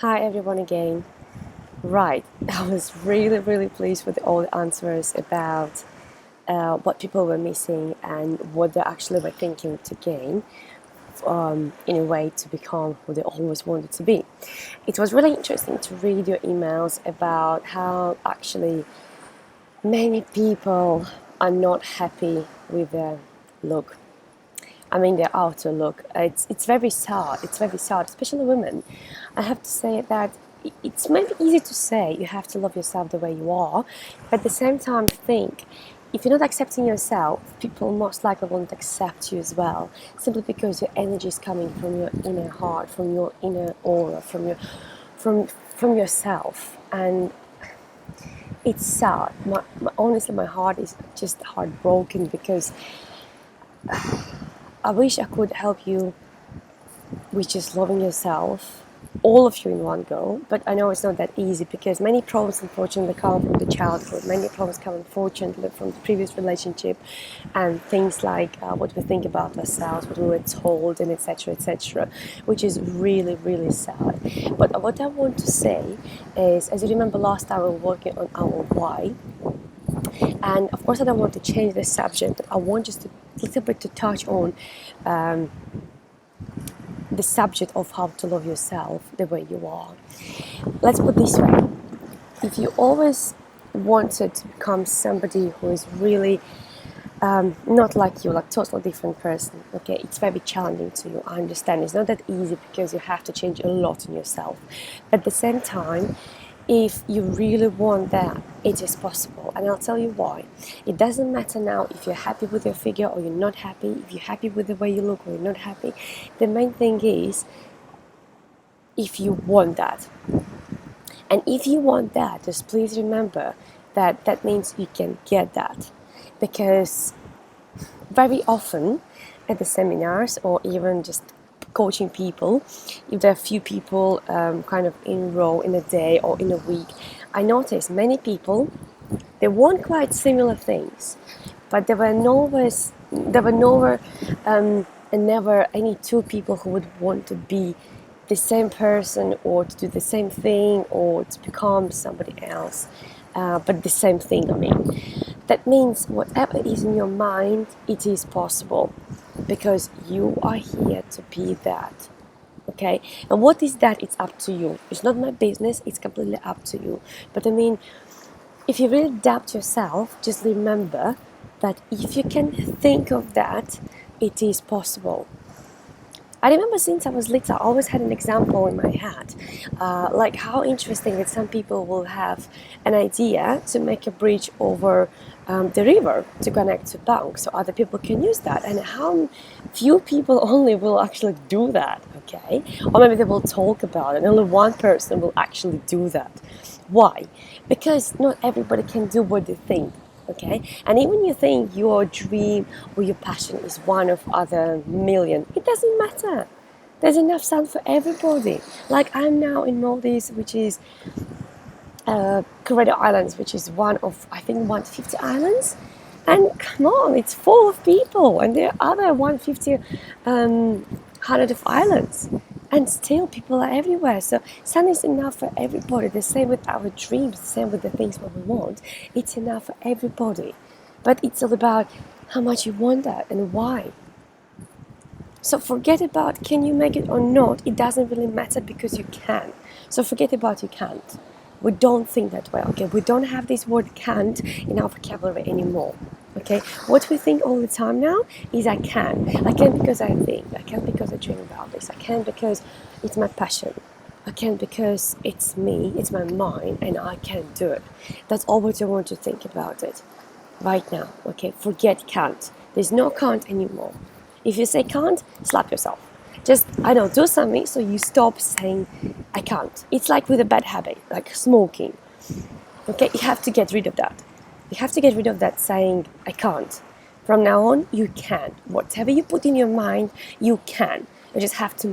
Hi everyone again. Right, I was really pleased with all the answers about what people were missing and what they actually were thinking to gain in a way to become who they always wanted to be. It was really interesting to read your emails about how actually many people are not happy with their look. I mean, their outer look. It's very sad. It's very sad, especially women. I have to say that it's maybe easy to say you have to love yourself the way you are, but at the same time, think if you're not accepting yourself, people most likely won't accept you as well, simply because your energy is coming from your inner heart, from your inner aura, from yourself, and it's sad. Honestly, my heart is just heartbroken because I wish I could help you with just loving yourself, all of you in one go. But I know it's not that easy because many problems, unfortunately, come from the childhood. Many problems come, unfortunately, from the previous relationship, and things like what we think about ourselves, what we were told, and etc., which is really sad. But what I want to say is, as you remember, last time we were working on our why. And of course, I don't want to change the subject. I want just a little bit to touch on the subject of how to love yourself the way you are. Let's put it this way. If you always wanted to become somebody who is really not like you, like totally different person, okay, it's very challenging to you. I understand it's not that easy because you have to change a lot in yourself. At the same time, if you really want that, it is possible, and I'll tell you why. It doesn't matter now if you're happy with your figure or you're not happy, if you're happy with the way you look or you're not happy. The main thing is if you want that. And if you want that, just please remember that that means you can get that. Because very often at the seminars or even just coaching people, if there are few people kind of in a row in a day or in a week, I notice many people, they want quite similar things, but there were never any two people who would want to be the same person or to do the same thing or to become somebody else, but the same thing. I mean, that means whatever is in your mind, it is possible because you are here to be that. Okay, and what is that? It's up to you. It's not my business. It's completely up to you. But I mean, if you really doubt yourself, just remember that if you can think of that, it is possible. I remember since I was little, I always had an example in my head, like how interesting that some people will have an idea to make a bridge over the river to connect to bank, so other people can use that, and how few people only will actually do that, okay? Or maybe they will talk about it, and only one person will actually do that. Why? Because not everybody can do what they think. Okay, and even you think your dream or your passion is one of other million, it doesn't matter. There's enough sun for everybody. Like I'm now in Maldives, which is Corridor Islands, which is one of I think 150 islands, and come on, it's full of people, and there are other 150 hundred of islands, and still people are everywhere. So sun is enough for everybody. The same with our dreams, the same with the things what we want. It's enough for everybody, but it's all about how much you want that and why. So forget about can you make it or not. It doesn't really matter because you can. So forget about you can't. We don't think that way, okay? We don't have this word can't in our vocabulary anymore, okay? What we think all the time now is I can. I can because I think. I can because I dream about this. I can because it's my passion. I can because it's me, it's my mind, and I can do it. That's all what I want to think about it right now, okay? Forget can't. There's no can't anymore. If you say can't, slap yourself. Just, I don't do something, so you stop saying I can't. It's like with a bad habit, like smoking. Okay, you have to get rid of that. You have to get rid of that saying I can't. From now on, you can. Whatever you put in your mind, you can. You just have to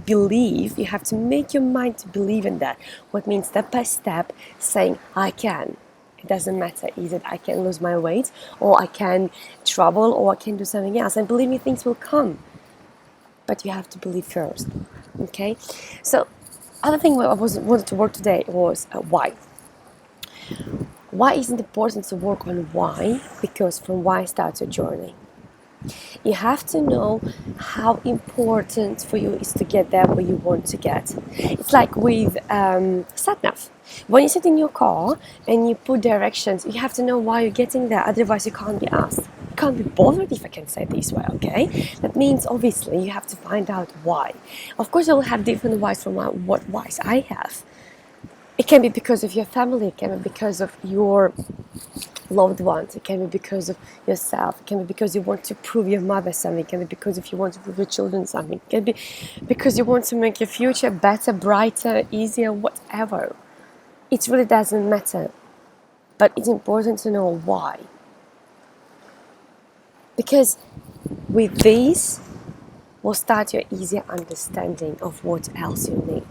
believe, you have to make your mind to believe in that. What means step by step saying I can. It doesn't matter, is it I can lose my weight or I can travel or I can do something else. And believe me, things will come. But you have to believe first, okay? So Other thing I wanted to work today was why. Why is it important to work on why? Because from why starts your journey. You have to know how important for you is to get there where you want to get. It's like with sat-nav. When you sit in your car and you put directions, you have to know why you're getting there. Otherwise, you can't be asked. You can't be bothered, if I can say it this way, okay? That means, obviously, you have to find out why. Of course, I will have different whys from what whys I have. It can be because of your family. It can be because of your loved ones. It can be because of yourself. It can be because you want to prove your mother something. It can be because if you want to prove your children something. It can be because you want to make your future better, brighter, easier, whatever. It really doesn't matter. But it's important to know why. Because with these will start your easier understanding of what else you need.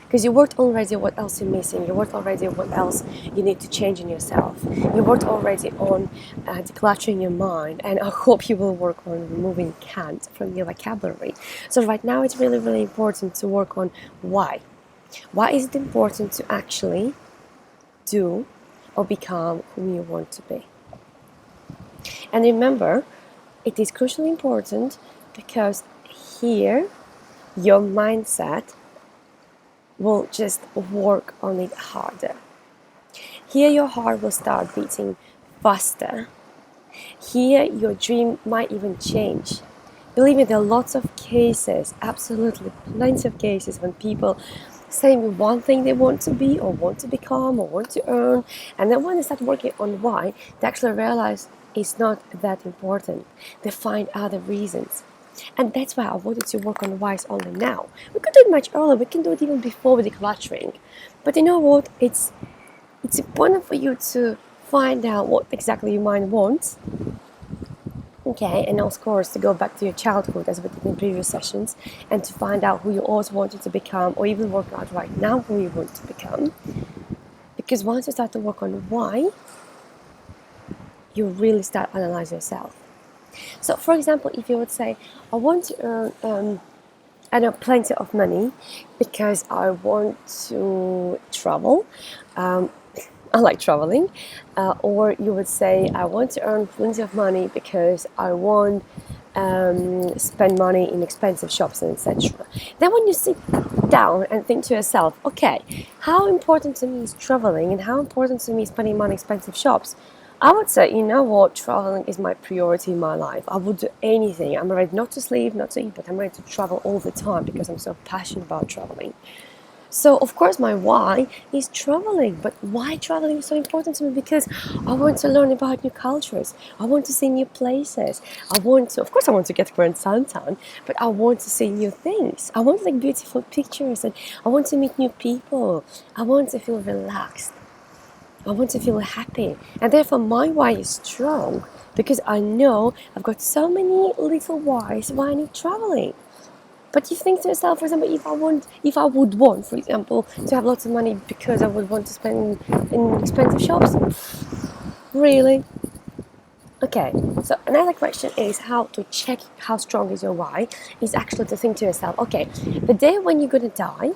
Because you worked already what else you're missing, you worked already what else you need to change in yourself, you worked already on decluttering your mind, and I hope you will work on removing can't from your vocabulary. So right now it's really, really important to work on why. Why is it important to actually do or become who you want to be? And remember, it is crucially important because here your mindset will just work on it harder. Here your heart will start beating faster. Here your dream might even change. Believe me, there are lots of cases, absolutely plenty of cases when people say one thing they want to be or want to become or want to earn, and then when they start working on why, they actually realize it's not that important. They find other reasons. And that's why I wanted to work on whys only now. We could do it much earlier. We can do it even before the decluttering. But you know what? It's important for you to find out what exactly your mind wants. Okay, and of course to go back to your childhood as we did in previous sessions, and to find out who you always wanted to become, or even work out right now who you want to become. Because once you start to work on why, you really start analyzing yourself. So, for example, if you would say, I want to earn plenty of money because I want to travel. I like traveling. Or you would say, I want to earn plenty of money because I want spend money in expensive shops and etc. Then when you sit down and think to yourself, okay, how important to me is traveling and how important to me is spending money in expensive shops? I would say, you know what, traveling is my priority in my life. I would do anything. I'm ready not to sleep, not to eat, but I'm ready to travel all the time because I'm so passionate about traveling. So, of course, my why is traveling. But why traveling is so important to me? Because I want to learn about new cultures. I want to see new places. Of course, I want to get to Grand Santan, but I want to see new things. I want to take beautiful pictures and I want to meet new people. I want to feel relaxed. I want to feel happy. And therefore, my why is strong because I know I've got so many little whys why I need traveling. But you think to yourself, for example, if I would want, for example, to have lots of money because I would want to spend in expensive shops, really? Okay, so another question is how to check how strong is your why, is actually to think to yourself, okay, the day when you're going to die,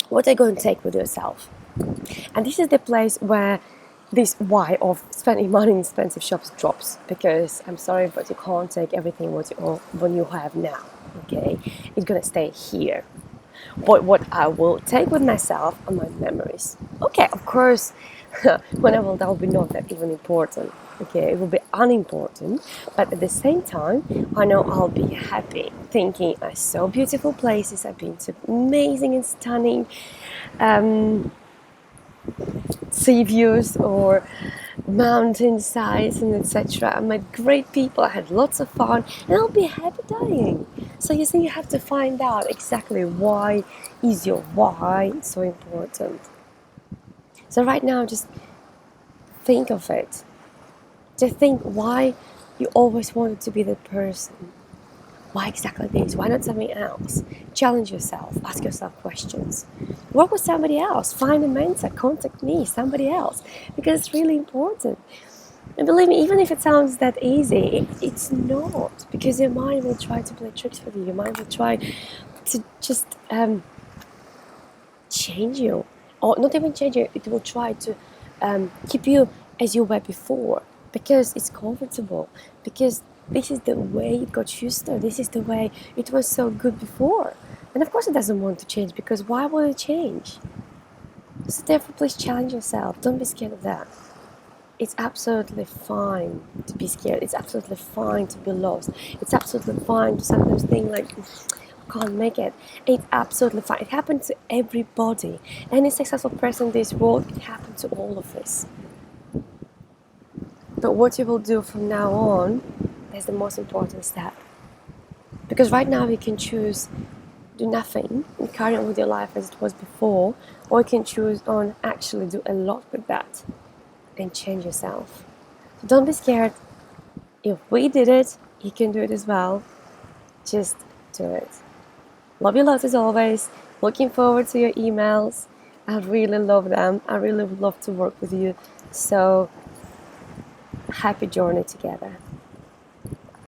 what are you going to take with yourself? And this is the place where this why of spending money in expensive shops drops, because I'm sorry, but you can't take everything what you have now. Okay, it's gonna stay here. But what I will take with myself are my memories. Okay, of course, when I will, that will be not that even important. Okay, it will be unimportant, but at the same time, I know I'll be happy thinking I saw beautiful places. I've been to amazing and stunning sea views or mountainsides and etc. I met great people, I had lots of fun, and I'll be happy dying. So you see, you have to find out exactly why is your why so important. So right now, just think of it. Just think why you always wanted to be that person. Why exactly this? Why not something else? Challenge yourself. Ask yourself questions. Work with somebody else. Find a mentor. Contact me, somebody else. Because it's really important. And believe me, even if it sounds that easy, it's not. Because your mind will try to play tricks with you. Your mind will try to just change you, or not even change you, it will try to keep you as you were before, because it's comfortable, because this is the way it got used to, this is the way it was so good before. And of course it doesn't want to change, because why would it change? So therefore, please challenge yourself. Don't be scared of that. It's absolutely fine to be scared. It's absolutely fine to be lost. It's absolutely fine to sometimes think like, I can't make it. It's absolutely fine. It happens to everybody. Any successful person in this world, it happens to all of us. But what you will do from now on is the most important step. Because right now you can choose do nothing and carry on with your life as it was before, or you can choose on actually do a lot with that and change yourself. So don't be scared. If we did it, you can do it as well. Just do it. Love you lots as always. Looking forward to your emails. I really love them. I really would love to work with you. So happy journey together.